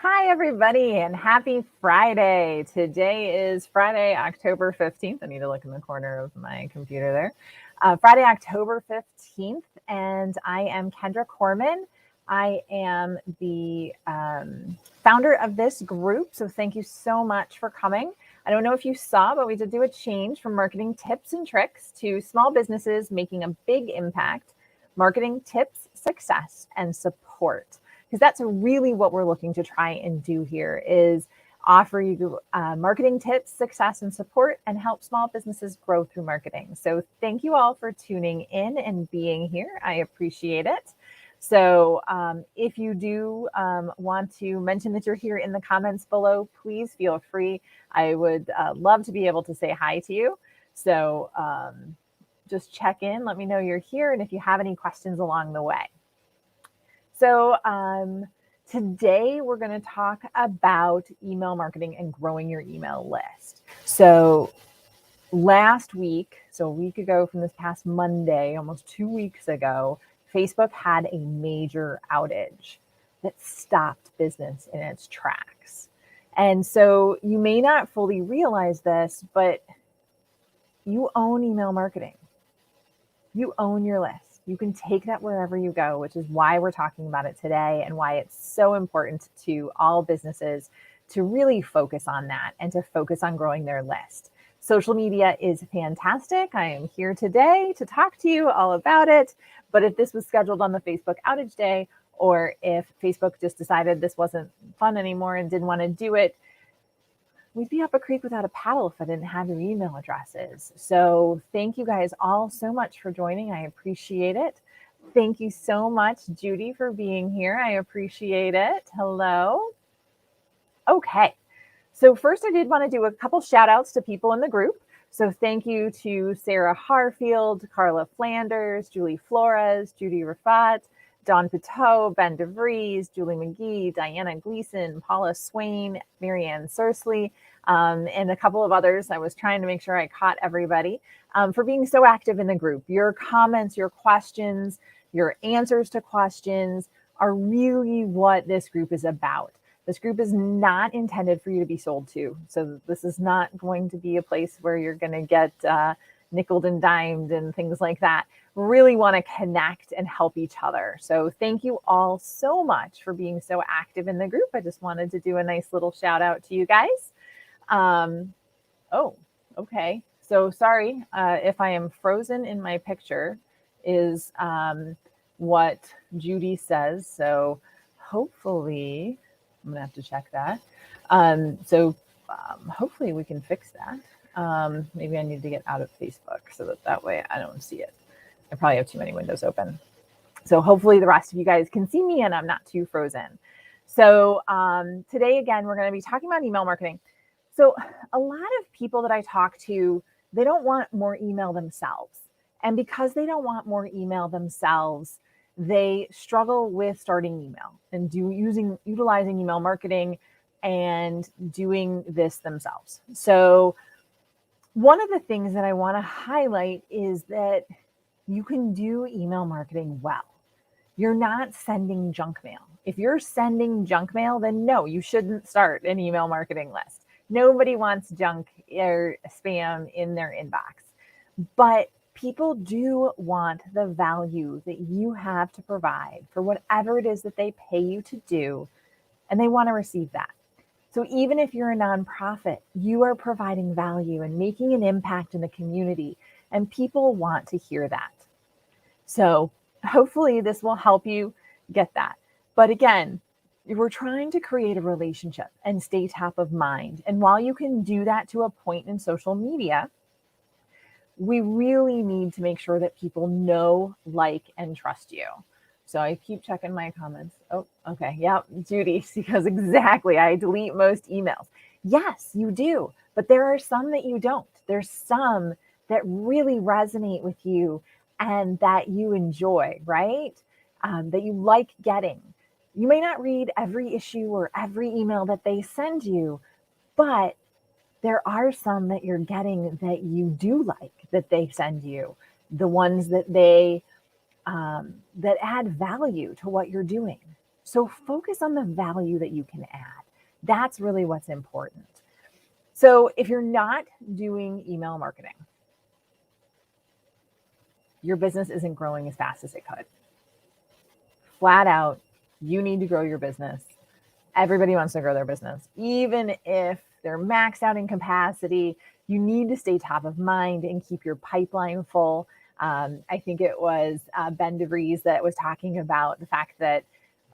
Hi, everybody, and happy Friday. Today is Friday, October 15th. I need to look in the corner of my computer there. Friday, October 15th, and I am Kendra Corman. I am the founder of this group, so thank you so much for coming. I don't know if you saw, but we did do a change from marketing tips and tricks to small businesses making a big impact, marketing tips, success, and support, because that's really what we're looking to try and do here is offer you marketing tips, success, and support, and help small businesses grow through marketing. So thank you all for tuning in and being here. I appreciate it. So if you do want to mention that you're here in the comments below, please feel free. I would love to be able to say hi to you. So just check in, let me know you're here, and if you have any questions along the way. So today we're going to talk about email marketing and growing your email list. So last week, so a week ago from this past Monday, almost 2 weeks ago, Facebook had a major outage that stopped business in its tracks. And so you may not fully realize this, but you own email marketing. You own your list. You can take that wherever you go, which is why we're talking about it today and why it's so important to all businesses to really focus on that and to focus on growing their list. Social media is fantastic. I am here today to talk to you all about it. But if this was scheduled on the Facebook outage day, or if Facebook just decided this wasn't fun anymore and didn't want to do it, we'd be up a creek without a paddle if I didn't have your email addresses. So thank you guys all so much for joining. I appreciate it. Thank you so much, Judy, for being here. I appreciate it. Hello. Okay. So first, I did want to do a couple shout outs to people in the group. So thank you to Sarah Harfield, Carla Flanders, Julie Flores, Judy Rafat, Don Pitot, Ben DeVries, Julie McGee, Diana Gleason, Paula Swain, Marianne Sursley, and a couple of others. I was trying to make sure I caught everybody for being so active in the group. Your comments, your questions, your answers to questions are really what this group is about. This group is not intended for you to be sold to. So this is not going to be a place where you're going to get nickeled and dimed and things like that. Really want to connect and help each other. So thank you all so much for being so active in the group. I just wanted to do a nice little shout out to you guys. Oh, okay. So sorry if I am frozen in my picture is what Judy says. So hopefully, I'm gonna have to check that. Hopefully we can fix that. Maybe I need to get out of Facebook so that way I don't see it. I probably have too many windows open. So hopefully the rest of you guys can see me and I'm not too frozen. So today, again, we're going to be talking about email marketing. So a lot of people that I talk to, they don't want more email themselves. And because they don't want more email themselves, they struggle with starting email and utilizing email marketing and doing this themselves. So one of the things that I want to highlight is that you can do email marketing well. You're not sending junk mail. If you're sending junk mail, then no, you shouldn't start an email marketing list. Nobody wants junk or spam in their inbox. But people do want the value that you have to provide for whatever it is that they pay you to do, and they want to receive that. So even if you're a nonprofit, you are providing value and making an impact in the community, and people want to hear that. So hopefully this will help you get that. But again, we're trying to create a relationship and stay top of mind. And while you can do that to a point in social media, we really need to make sure that people know, like, and trust you. So I keep checking my comments. Oh, okay. Yeah, Judy, because exactly, I delete most emails. Yes, you do. But there are some that you don't. There's some that really resonate with you and that you enjoy, right? That you like getting. You may not read every issue or every email that they send you, but there are some that you're getting that you do like that they send you, the ones that they that add value to what you're doing. So focus on the value that you can add. That's really what's important. So if you're not doing email marketing, your business isn't growing as fast as it could. Flat out, you need to grow your business. Everybody wants to grow their business. Even if they're maxed out in capacity, you need to stay top of mind and keep your pipeline full. I think it was Ben DeVries that was talking about the fact that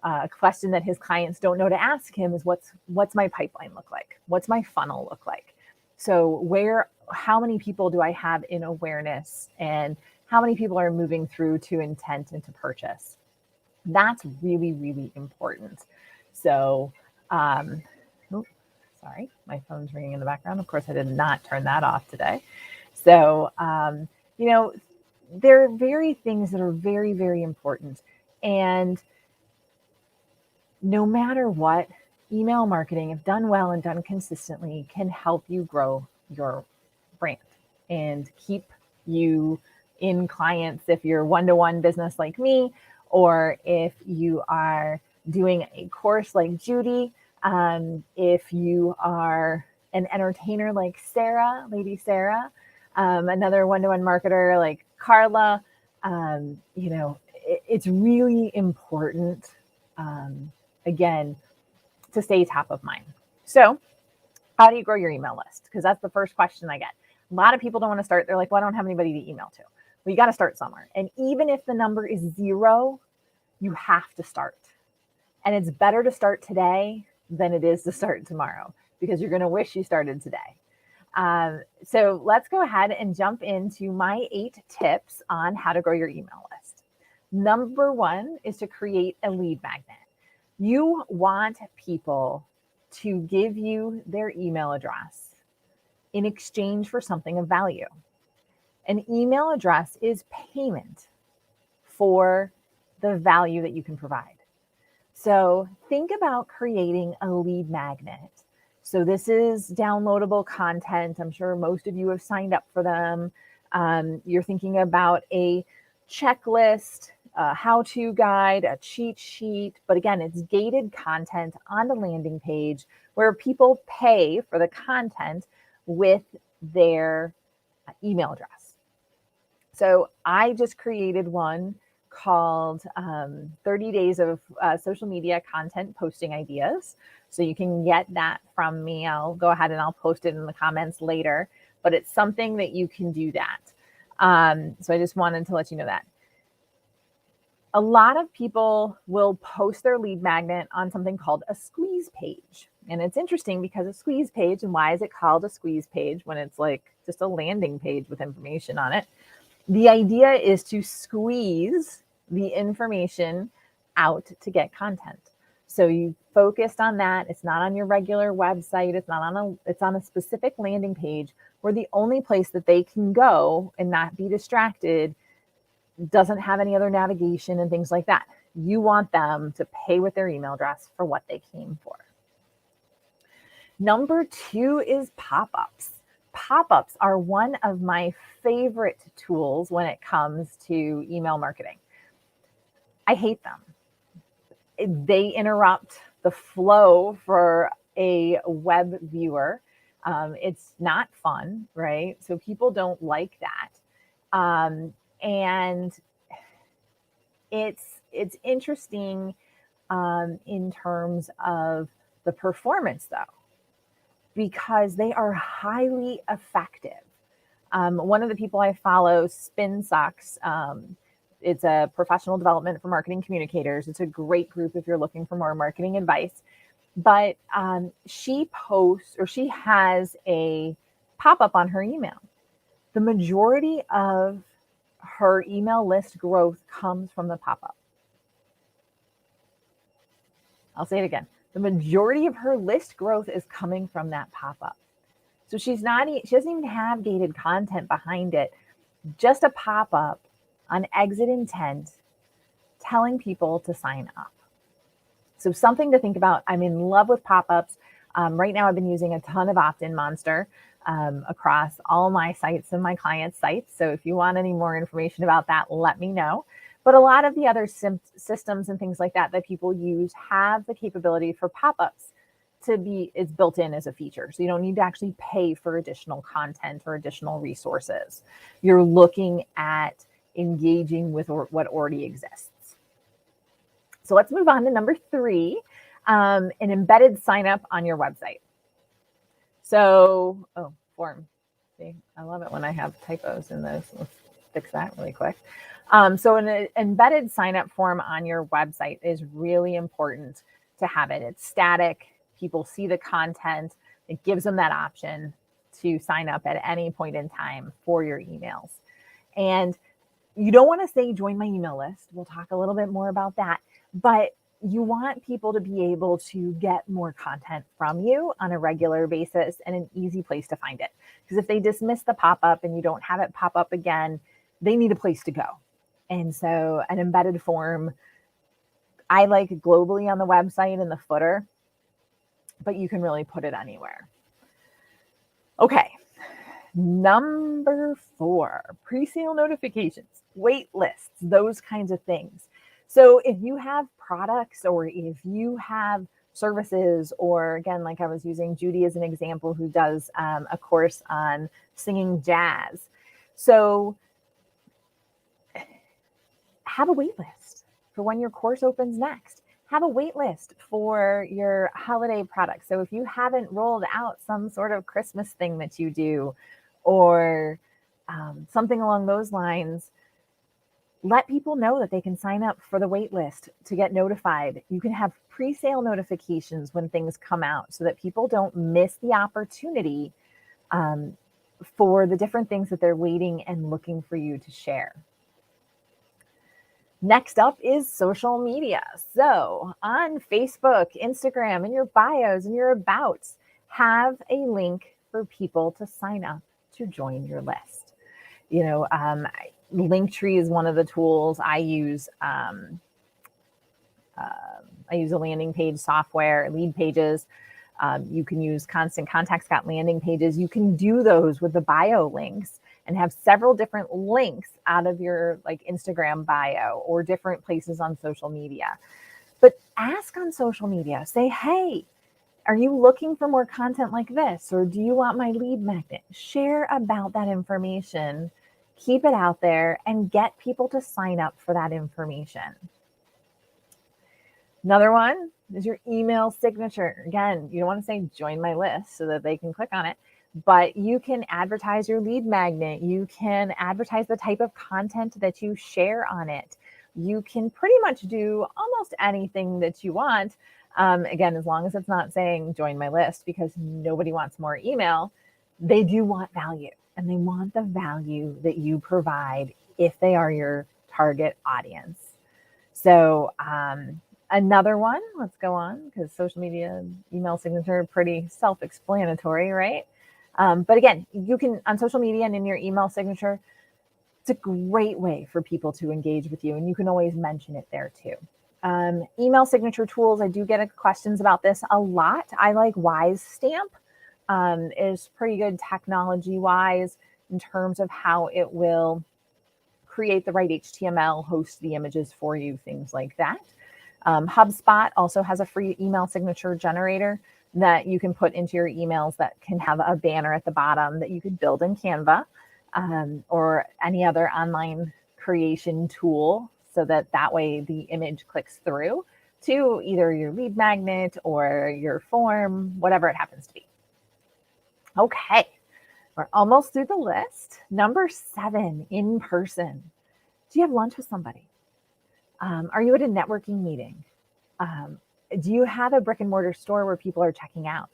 a question that his clients don't know to ask him is what's my pipeline look like? What's my funnel look like? So how many people do I have in awareness, and how many people are moving through to intent and to purchase? That's really, really important. So, sorry, my phone's ringing in the background. Of course, I did not turn that off today. So, there are very things that are very, very important. And no matter what, email marketing, if done well and done consistently, can help you grow your brand and keep you in clients if you're one-to-one business like me, or if you are doing a course like Judy, if you are an entertainer like Sarah, Lady Sarah, another one-to-one marketer like Carla. It's really important, again, to stay top of mind. So how do you grow your email list? Because that's the first question I get. A lot of people don't want to start. They're like, well, I don't have anybody to email to. Well, you got to start somewhere. And even if the number is 0, you have to start. And it's better to start today than it is to start tomorrow, because you're going to wish you started today. So let's go ahead and jump into my 8 tips on how to grow your email list. Number 1 is to create a lead magnet. You want people to give you their email address in exchange for something of value. An email address is payment for the value that you can provide. So think about creating a lead magnet. So this is downloadable content. I'm sure most of you have signed up for them. You're thinking about a checklist, a how-to guide, a cheat sheet. But again, it's gated content on the landing page where people pay for the content with their email address. So I just created one called 30 Days of Social Media Content Posting Ideas. So you can get that from me. I'll go ahead and I'll post it in the comments later, but it's something that you can do that. So I just wanted to let you know that. A lot of people will post their lead magnet on something called a squeeze page. And it's interesting because a squeeze page, and why is it called a squeeze page when it's like just a landing page with information on it? The idea is to squeeze the information out to get content. So you focused on that. It's not on your regular website. It's on a specific landing page where the only place that they can go and not be distracted doesn't have any other navigation and things like that. You want them to pay with their email address for what they came for. Number 2 is pop-ups. Pop-ups are one of my favorite tools when it comes to email marketing. I hate them. They interrupt the flow for a web viewer. It's not fun, right? So people don't like that. And it's interesting in terms of the performance, though, because they are highly effective. One of the people I follow, Spin Sucks, it's a professional development for marketing communicators. It's a great group if you're looking for more marketing advice. But she has a pop-up on her email. The majority of her email list growth comes from the pop-up. I'll say it again. The majority of her list growth is coming from that pop-up. So she doesn't even have gated content behind it. Just a pop-up on exit intent telling people to sign up. So something to think about. I'm in love with pop-ups. Right now I've been using a ton of Opt-in Monster across all my sites and my clients' sites. So if you want any more information about that, let me know. But a lot of the other systems and things like that that people use have the capability for pop-ups to be, it's built in as a feature. So you don't need to actually pay for additional content or additional resources. You're looking at engaging with what already exists. So let's move on to number 3, an embedded sign up on your website. So, form. See, I love it when I have typos in this. Let's fix that really quick. So an embedded sign up form on your website is really important to have it. It's static. People see the content. It gives them that option to sign up at any point in time for your emails. And you don't want to say join my email list. We'll talk a little bit more about that. But you want people to be able to get more content from you on a regular basis and an easy place to find it. Because if they dismiss the pop-up and you don't have it pop up again, they need a place to go. And so an embedded form, I like globally on the website in the footer, but you can really put it anywhere. Okay, number 4, pre-sale notifications, wait lists, those kinds of things. So if you have products or if you have services, or again, like I was using Judy as an example, who does a course on singing jazz. So have a wait list for when your course opens next. Have a wait list for your holiday products. So if you haven't rolled out some sort of Christmas thing that you do, or something along those lines, let people know that they can sign up for the wait list to get notified. You can have pre-sale notifications when things come out so that people don't miss the opportunity for the different things that they're waiting and looking for you to share. Next up is social media. So on Facebook, Instagram, in your bios and your abouts, have a link for people to sign up to join your list. You know, Linktree is one of the tools I use. I use a landing page software, Leadpages. You can use Constant Contact's got landing pages. You can do those with the bio links and have several different links out of your like Instagram bio or different places on social media. But ask on social media, say, hey, are you looking for more content like this? Or do you want my lead magnet? Share about that information, keep it out there, and get people to sign up for that information. Another one is your email signature. Again, you don't want to say join my list so that they can click on it, but you can advertise your lead magnet. You can advertise the type of content that you share on it. You can pretty much do almost anything that you want. Again, as long as it's not saying join my list, because nobody wants more email. They do want value, and they want the value that you provide if they are your target audience. So another one, let's go on, because social media, email signature are pretty self-explanatory, right? But again, you can, on social media and in your email signature, it's a great way for people to engage with you, and you can always mention it there too. Email signature tools, I do get questions about this a lot. I like WiseStamp. Is pretty good technology-wise in terms of how it will create the right HTML, host the images for you, things like that. HubSpot also has a free email signature generator that you can put into your emails that can have a banner at the bottom that you could build in Canva or any other online creation tool, so that way the image clicks through to either your lead magnet or your form, whatever it happens to be. Okay, we're almost through the list. Number 7, in person. Do you have lunch with somebody? Are you at a networking meeting? Do you have a brick and mortar store where people are checking out?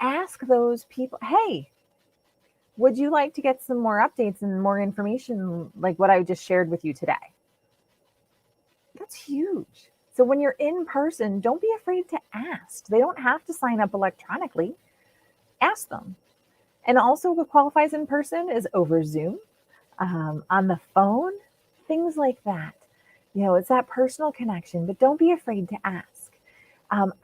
Ask those people, hey, would you like to get some more updates and more information like what I just shared with you today? That's huge. So when you're in person, don't be afraid to ask. They don't have to sign up electronically. Ask them. And also what qualifies in person is over Zoom, on the phone, things like that. You know, it's that personal connection, but don't be afraid to ask.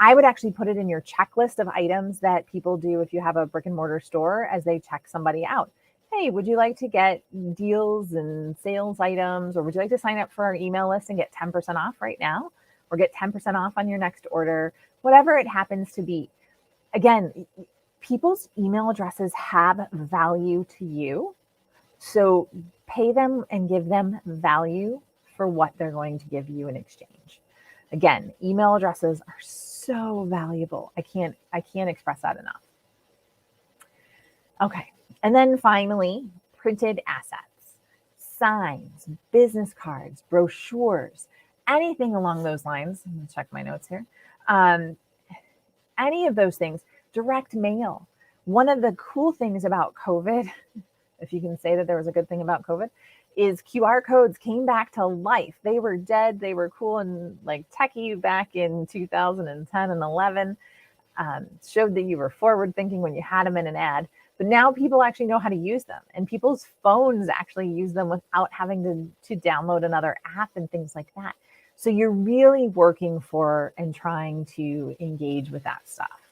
I would actually put it in your checklist of items that people do if you have a brick and mortar store as they check somebody out. Hey, hey, would you like to get deals and sales items, or would you like to sign up for our email list and get 10% off right now, or get 10% off on your next order, whatever it happens to be. Again, people's email addresses have value to you. So pay them and give them value for what they're going to give you in exchange. Again, email addresses are so valuable. I can't express that enough. Okay. And then finally, printed assets, signs, business cards, brochures, anything along those lines. I'm going to check my notes here. Any of those things, direct mail. One of the cool things about COVID, if you can say that there was a good thing about COVID, is QR codes came back to life. They were dead. They were cool and like techie back in 2010 and 11. Showed that you were forward thinking when you had them in an ad. But now people actually know how to use them, and people's phones actually use them without having to download another app and things like that. So you're really working for and trying to engage with that stuff.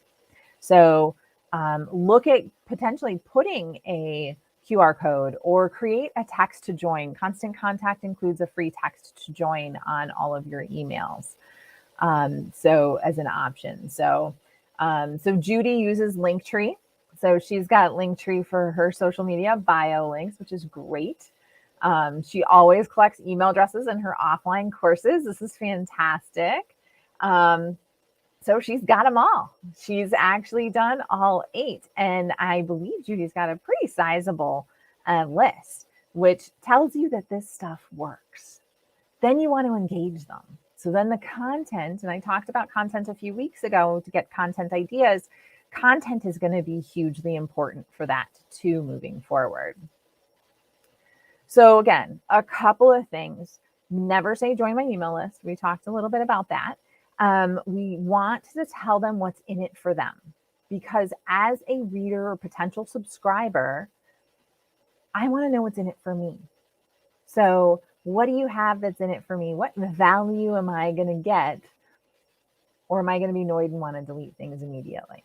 So look at potentially putting a QR code or create a text to join. Constant Contact includes a free text to join on all of your emails. So as an option. So Judy uses Linktree. So she's got Linktree for her social media bio links, which is great. She always collects email addresses in her offline courses. This is fantastic. So she's got them all. She's actually done all 8. And I believe Judy's got a pretty sizable list, which tells you that this stuff works. Then you want to engage them. So then the content, and I talked about content a few weeks ago to get content ideas, content is going to be hugely important for that too moving forward. So again, a couple of things. Never say join my email list. We talked a little bit about that. We want to tell them what's in it for them, because as a reader or potential subscriber, I want to know what's in it for me. So what do you have that's in it for me? What value am I going to get? Or am I going to be annoyed and want to delete things immediately?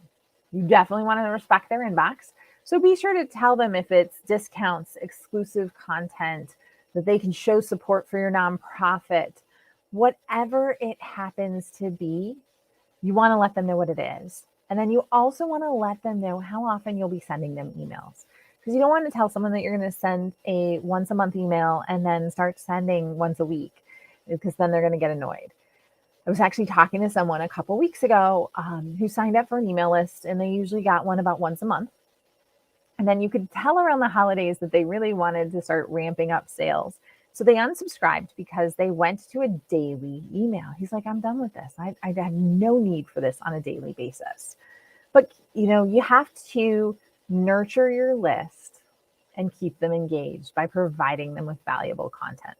You definitely want to respect their inbox. So be sure to tell them if it's discounts, exclusive content, that they can show support for your nonprofit. Whatever it happens to be, you want to let them know what it is. And then you also want to let them know how often you'll be sending them emails. Because you don't want to tell someone that you're going to send a once a month email and then start sending once a week, because then they're going to get annoyed. I was actually talking to someone a couple weeks ago who signed up for an email list, and they usually got one about once a month. And then you could tell around the holidays that they really wanted to start ramping up sales. So they unsubscribed because they went to a daily email. He's like, I'm done with this. I have no need for this on a daily basis. But, you have to nurture your list and keep them engaged by providing them with valuable content.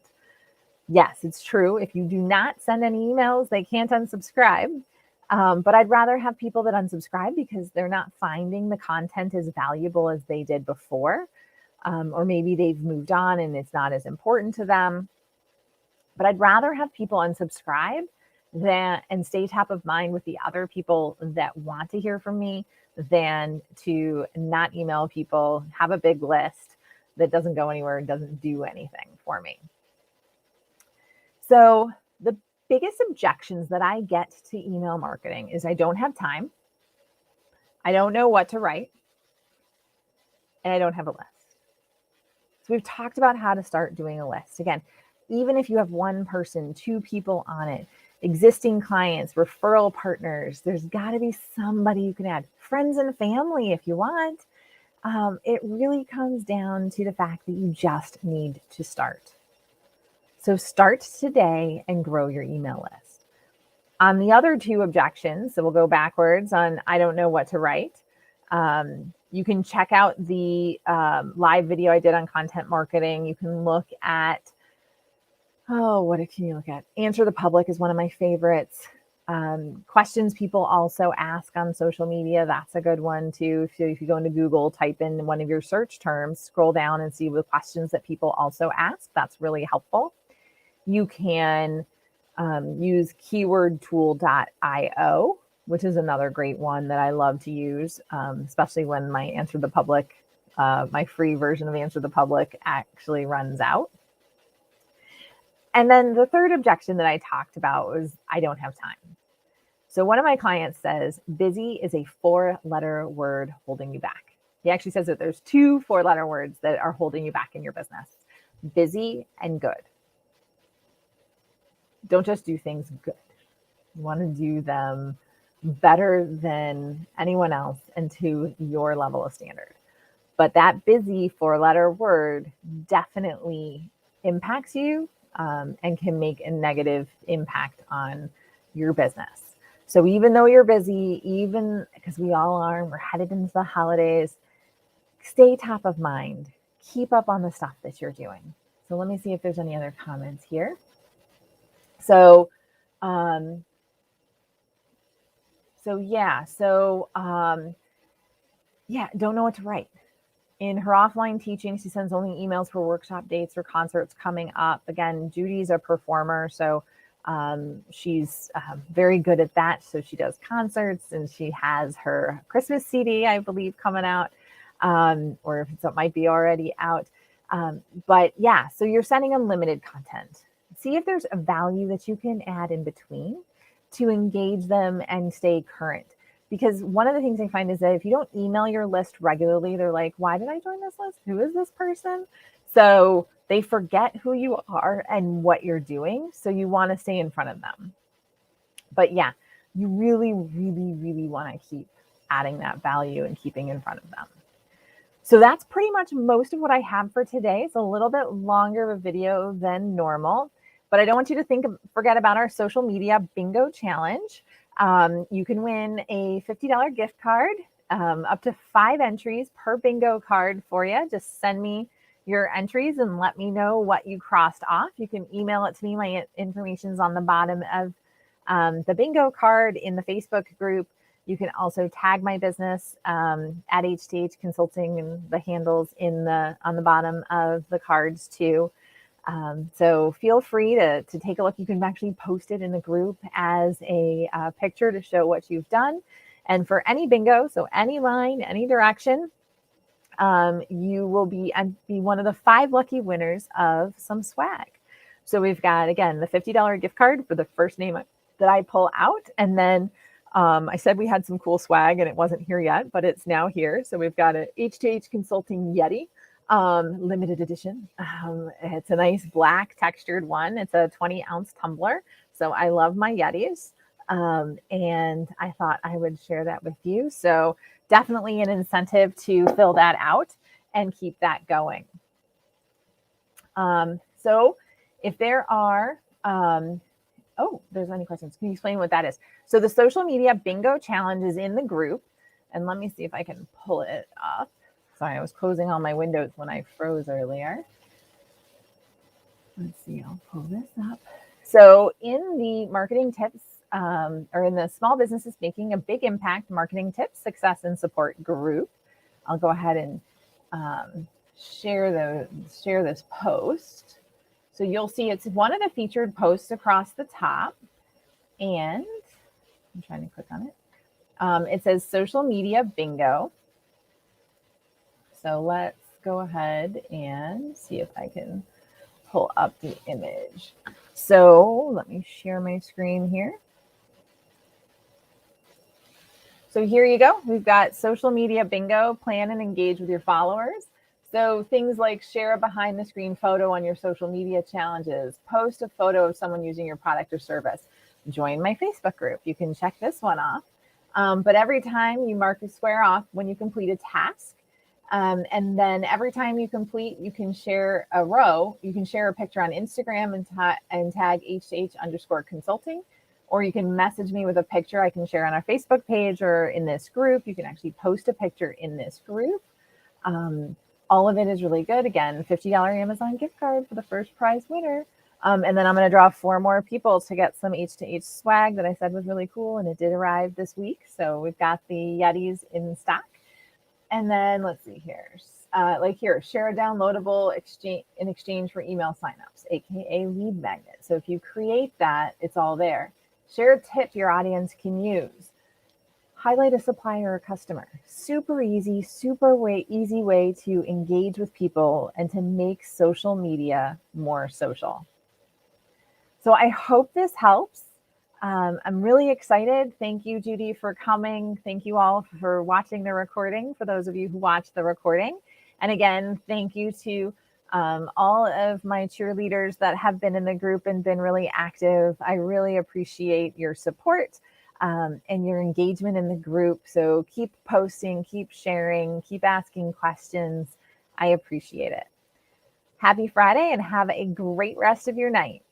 Yes, it's true. If you do not send any emails, they can't unsubscribe. But I'd rather have people that unsubscribe because they're not finding the content as valuable as they did before. Or maybe they've moved on and it's not as important to them. But I'd rather have people unsubscribe and stay top of mind with the other people that want to hear from me than to not email people, have a big list that doesn't go anywhere and doesn't do anything for me. So the biggest objections that I get to email marketing is I don't have time, I don't know what to write, and I don't have a list. So we've talked about how to start doing a list. Again, even if you have one person, 2 people on it, existing clients, referral partners, there's got to be somebody you can add. Friends and family if you want. It really comes down to the fact that you just need to start. So start today and grow your email list. On the other 2 objections, so we'll go backwards on I don't know what to write. You can check out the live video I did on content marketing. You can look at, what can you look at? Answer the Public is one of my favorites. Questions people also ask on social media. That's a good one too. If you go into Google, type in one of your search terms, scroll down and see the questions that people also ask. That's really helpful. You can use keywordtool.io, which is another great one that I love to use, especially when my Answer the Public my free version of Answer the Public actually runs out. And then the third objection that I talked about was I don't have time. So one of my clients says busy is a 4-letter word holding you back. He actually says that there's 2 4-letter words that are holding you back in your business: busy and good. Don't just do things good. You want to do them better than anyone else and to your level of standard. But that busy 4-letter word definitely impacts you and can make a negative impact on your business. So even though you're busy, even because we all are, we're headed into the holidays, stay top of mind. Keep up on the stuff that you're doing. So let me see if there's any other comments here. So, don't know what to write. In her offline teaching, she sends only emails for workshop dates or concerts coming up. Again, Judy's a performer, so she's very good at that. So she does concerts, and she has her Christmas CD, I believe, coming out, or if it might be already out. So you're sending unlimited content. See if there's a value that you can add in between to engage them and stay current. Because one of the things I find is that if you don't email your list regularly, they're like, why did I join this list? Who is this person? So they forget who you are and what you're doing. So you want to stay in front of them. But yeah, you really, really, really want to keep adding that value and keeping in front of them. So that's pretty much most of what I have for today. It's a little bit longer of a video than normal, but I don't want you to forget about our social media bingo challenge. You can win a $50 gift card, up to 5 entries per bingo card for you. Just send me your entries and let me know what you crossed off. You can email it to me. My information is on the bottom of the bingo card in the Facebook group. You can also tag my business at H2H Consulting, and the handles on the bottom of the cards too. So feel free to take a look. You can actually post it in the group as a picture to show what you've done. And for any bingo, so any line, any direction, you will be one of the 5 lucky winners of some swag. So we've got, again, the $50 gift card for the first name that I pull out. And then I said we had some cool swag and it wasn't here yet, but it's now here. So we've got a H2H Consulting Yeti. Limited edition. It's a nice black textured one. It's a 20-ounce tumbler. So I love my Yetis. And I thought I would share that with you. So definitely an incentive to fill that out and keep that going. So if there are, there's any questions, can you explain what that is? So the social media bingo challenge is in the group. And let me see if I can pull it up. Sorry, I was closing all my windows when I froze earlier. Let's see, I'll pull this up. So in the marketing tips, or in the small businesses making a big impact marketing tips, success and support group, I'll go ahead and share this post. So you'll see it's one of the featured posts across the top, and I'm trying to click on it. It says social media bingo. So let's go ahead and see if I can pull up the image. So let me share my screen here. So here you go. We've got social media bingo, plan and engage with your followers. So things like share a behind the screen photo on your social media challenges, post a photo of someone using your product or service, join my Facebook group. You can check this one off. But every time you mark a square off when you complete a task, and then every time you complete, you can share a row. You can share a picture on Instagram and tag H2H_consulting, or you can message me with a picture I can share on our Facebook page or in this group. You can actually post a picture in this group. All of it is really good. Again, $50 Amazon gift card for the first prize winner. And then I'm going to draw 4 more people to get some H2H swag that I said was really cool, and it did arrive this week. So we've got the Yetis in stock. And then let's see here, share a downloadable in exchange for email signups, AKA lead magnet. So if you create that, it's all there. Share a tip your audience can use. highlight a supplier or customer. Super easy, easy way to engage with people and to make social media more social. So I hope this helps. I'm really excited. Thank you, Judy, for coming. Thank you all for watching the recording, for those of you who watched the recording. And again, thank you to all of my cheerleaders that have been in the group and been really active. I really appreciate your support and your engagement in the group. So keep posting, keep sharing, keep asking questions. I appreciate it. Happy Friday and have a great rest of your night.